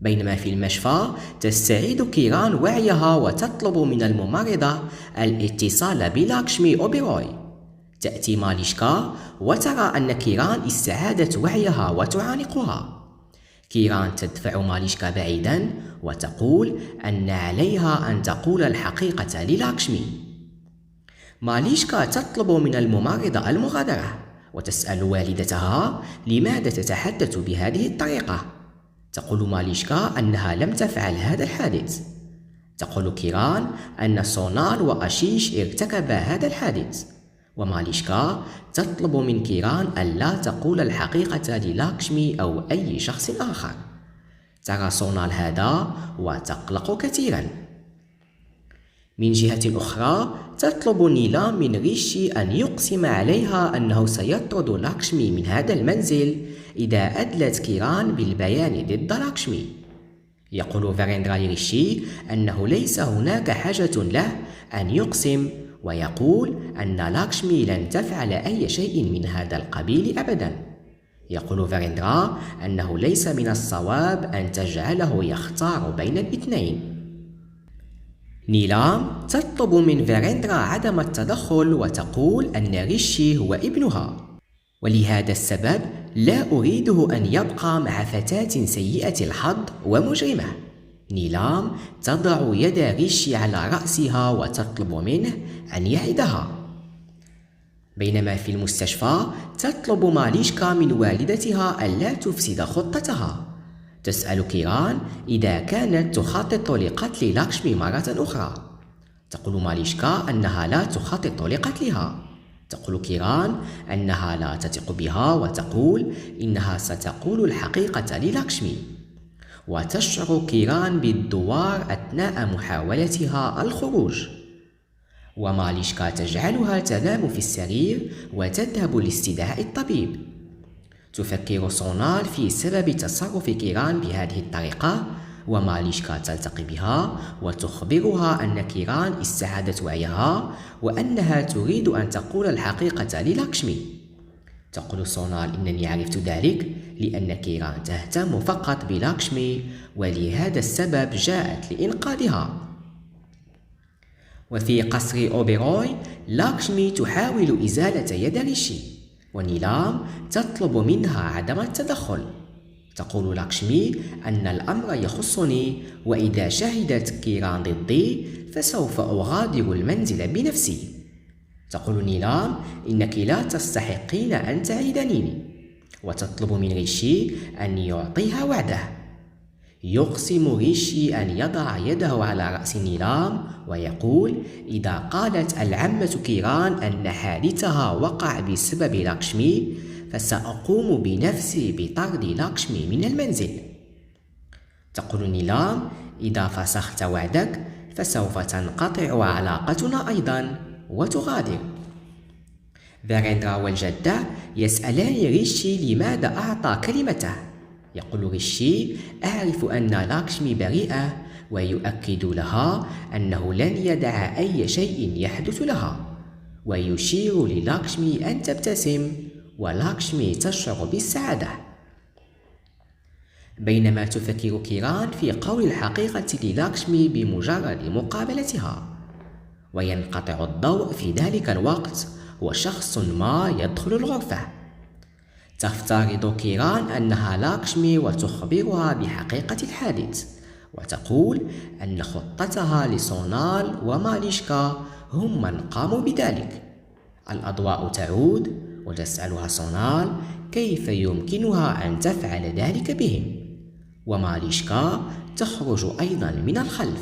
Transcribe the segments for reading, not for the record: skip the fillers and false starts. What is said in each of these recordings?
بينما في المشفى تستعيد كيران وعيها وتطلب من الممرضة الاتصال بلاكشمي أوبيروي. تأتي ماليشكا وترى أن كيران استعادت وعيها وتعانقها. كيران تدفع ماليشكا بعيدا وتقول أن عليها أن تقول الحقيقة للاكشمي. ماليشكا تطلب من الممرضة المغادرة وتسأل والدتها لماذا تتحدث بهذه الطريقة. تقول ماليشكا أنها لم تفعل هذا الحادث. تقول كيران أن سونال وأشيش ارتكبا هذا الحادث، وماليشكا تطلب من كيران ألا تقول الحقيقة للاكشمي أو أي شخص آخر. ترى سونال هذا وتقلق كثيرا. من جهة أخرى تطلب نيلام من ريشي أن يقسم عليها أنه سيطرد لاكشمي من هذا المنزل إذا أدلت كيران بالبيان ضد لاكشمي. يقول فيريندرا لريشي أنه ليس هناك حاجة له أن يقسم، ويقول أن لاكشمي لن تفعل أي شيء من هذا القبيل أبدا. يقول فيريندرا أنه ليس من الصواب أن تجعله يختار بين الاثنين. نيلام تطلب من فيريندرا عدم التدخل وتقول أن ريشي هو ابنها، ولهذا السبب لا أريده أن يبقى مع فتاة سيئة الحظ ومجرمة. نيلام تضع يد ريشي على رأسها وتطلب منه أن يعدها. بينما في المستشفى تطلب ماليشكا من والدتها ألا تفسد خطتها. تسأل كيران إذا كانت تخطط لقتل لاكشمي مرة أخرى. تقول ماليشكا أنها لا تخطط لقتلها. تقول كيران أنها لا تثق بها وتقول إنها ستقول الحقيقة للاكشمي. وتشعر كيران بالدوار أثناء محاولتها الخروج، وماليشكا تجعلها تنام في السرير وتذهب لاستدعاء الطبيب. تفكر سونال في سبب تصرف كيران بهذه الطريقة، وماليشكا تلتقي بها وتخبرها أن كيران استعادت وعيها وأنها تريد أن تقول الحقيقة للاكشمي. تقول سونال إنني عرفت ذلك لأن كيران تهتم فقط بلاكشمي، ولهذا السبب جاءت لإنقاذها. وفي قصر أوبيروي لاكشمي تحاول إزالة يد ريشي، ونيلام تطلب منها عدم التدخل. تقول لاكشمي أن الأمر يخصني، وإذا شهدت كيران ضدي فسوف أغادر المنزل بنفسي. تقول نيلام إنك لا تستحقين أن تعيدنيني، وتطلب من ريشي أن يعطيها وعده. يقسم ريشي أن يضع يده على رأس نيلام ويقول إذا قالت العمة كيران أن حادثها وقع بسبب لاكشمي فسأقوم بنفسي بطرد لاكشمي من المنزل. تقول نيلام إذا فسخت وعدك فسوف تنقطع علاقتنا أيضا وتغادر. فيريندرا والجدة يسألان ريشي لماذا أعطى كلمته. يقول ريشي أعرف أن لاكشمي بريئة، ويؤكد لها أنه لن يدع أي شيء يحدث لها، ويشير للاكشمي أن تبتسم، ولاكشمي تشعر بالسعادة. بينما تفكر كيران في قول الحقيقة للاكشمي بمجرد مقابلتها، وينقطع الضوء في ذلك الوقت وشخص ما يدخل الغرفة. تفترض كيران أنها لاكشمي وتخبرها بحقيقة الحادث، وتقول أن خطتها لسونال وماليشكا هم من قاموا بذلك. الأضواء تعود وتسألها سونال كيف يمكنها أن تفعل ذلك بهم، وماليشكا تخرج أيضا من الخلف.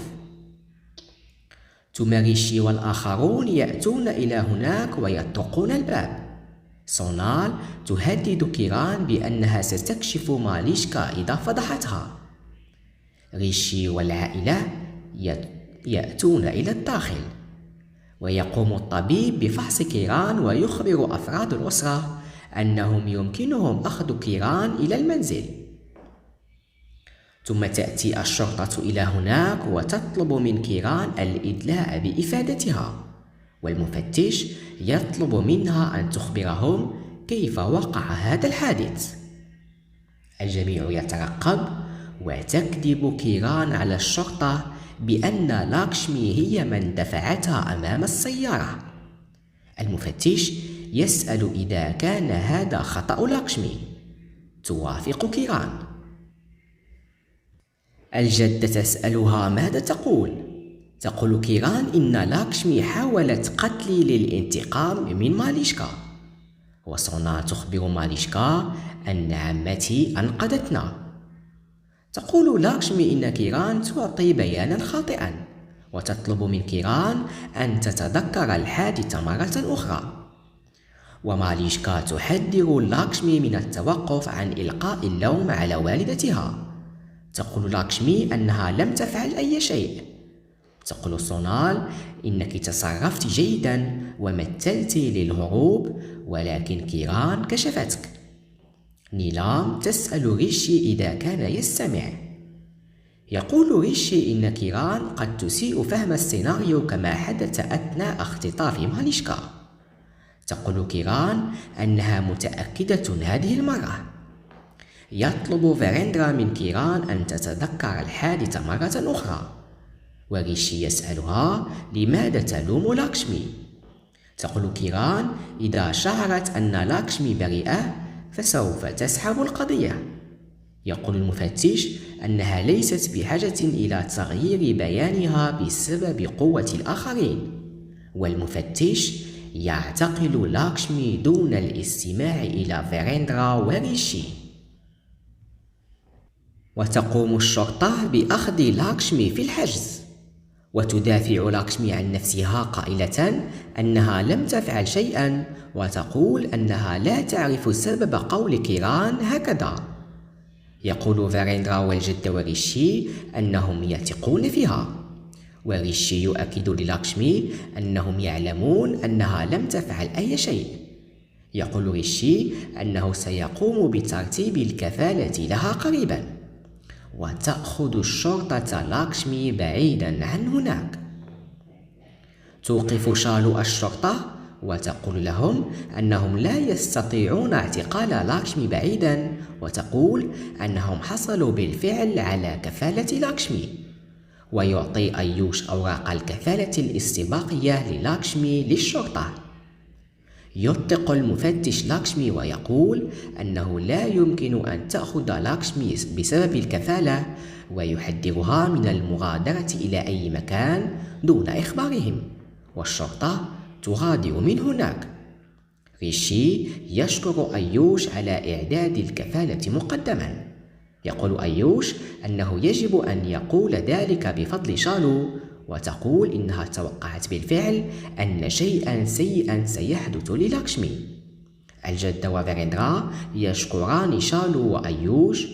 ثم ريشي والآخرون يأتون إلى هناك ويطرقون الباب. سونال تهدد كيران بأنها ستكشف ماليشكا إذا فضحتها. ريشي والعائلة يأتون إلى الداخل، ويقوم الطبيب بفحص كيران ويخبر أفراد الأسرة أنهم يمكنهم أخذ كيران إلى المنزل. ثم تأتي الشرطة إلى هناك وتطلب من كيران الإدلاء بإفادتها، والمفتش يطلب منها أن تخبرهم كيف وقع هذا الحادث. الجميع يترقب، وتكذب كيران على الشرطة بأن لاكشمي هي من دفعتها أمام السيارة. المفتش يسأل إذا كان هذا خطأ لاكشمي. توافق كيران. الجدة تسألها ماذا تقول؟ تقول كيران إن لاكشمي حاولت قتلي للانتقام من ماليشكا، وسونال تخبر ماليشكا أن عمتي أنقذتنا. تقول لاكشمي إن كيران تعطي بيانا خاطئا، وتطلب من كيران أن تتذكر الحادثة مرة أخرى. وماليشكا تحذر لاكشمي من التوقف عن إلقاء اللوم على والدتها. تقول لاكشمي أنها لم تفعل أي شيء. تقول سونال إنك تصرفت جيدا ومثلت للهروب، ولكن كيران كشفتك. نيلام تسأل ريشي إذا كان يستمع. يقول ريشي إن كيران قد تسيء فهم السيناريو كما حدث أثناء اختطاف ماليشكا. تقول كيران أنها متأكدة هذه المرة. يطلب فيريندرا من كيران أن تتذكر الحادثة مرة أخرى، وريشي يسألها لماذا تلوم لاكشمي. تقول كيران إذا شعرت أن لاكشمي بريئة فسوف تسحب القضية. يقول المفتش أنها ليست بحاجة إلى تغيير بيانها بسبب قوة الآخرين، والمفتش يعتقل لاكشمي دون الاستماع إلى فيريندرا وريشي. وتقوم الشرطة بأخذ لاكشمي في الحجز، وتدافع لاكشمي عن نفسها قائلة أنها لم تفعل شيئا، وتقول أنها لا تعرف سبب قول كيران هكذا. يقول فيريندرا والجدة وريشي أنهم يثقون فيها، وريشي يؤكد للاكشمي أنهم يعلمون أنها لم تفعل أي شيء. يقول ريشي أنه سيقوم بترتيب الكفالة لها قريبا، وتأخذ الشرطة لاكشمي بعيدا عن هناك. توقف شالو الشرطة وتقول لهم أنهم لا يستطيعون اعتقال لاكشمي بعيدا، وتقول أنهم حصلوا بالفعل على كفالة لاكشمي. ويعطي أيوش أوراق الكفالة الاستباقية للاكشمي للشرطة. يطلق المفتش لاكشمي ويقول أنه لا يمكن أن تأخذ لاكشمي بسبب الكفالة، ويحذرها من المغادرة إلى أي مكان دون إخبارهم، والشرطة تغادر من هناك. ريشي يشكر أيوش على إعداد الكفالة مقدما. يقول أيوش أنه يجب أن يقول ذلك بفضل شالو، وتقول إنها توقعت بالفعل أن شيئا سيئا سيحدث للاكشمي. الجدة وفيريندرا يشكران شالو وأيوش،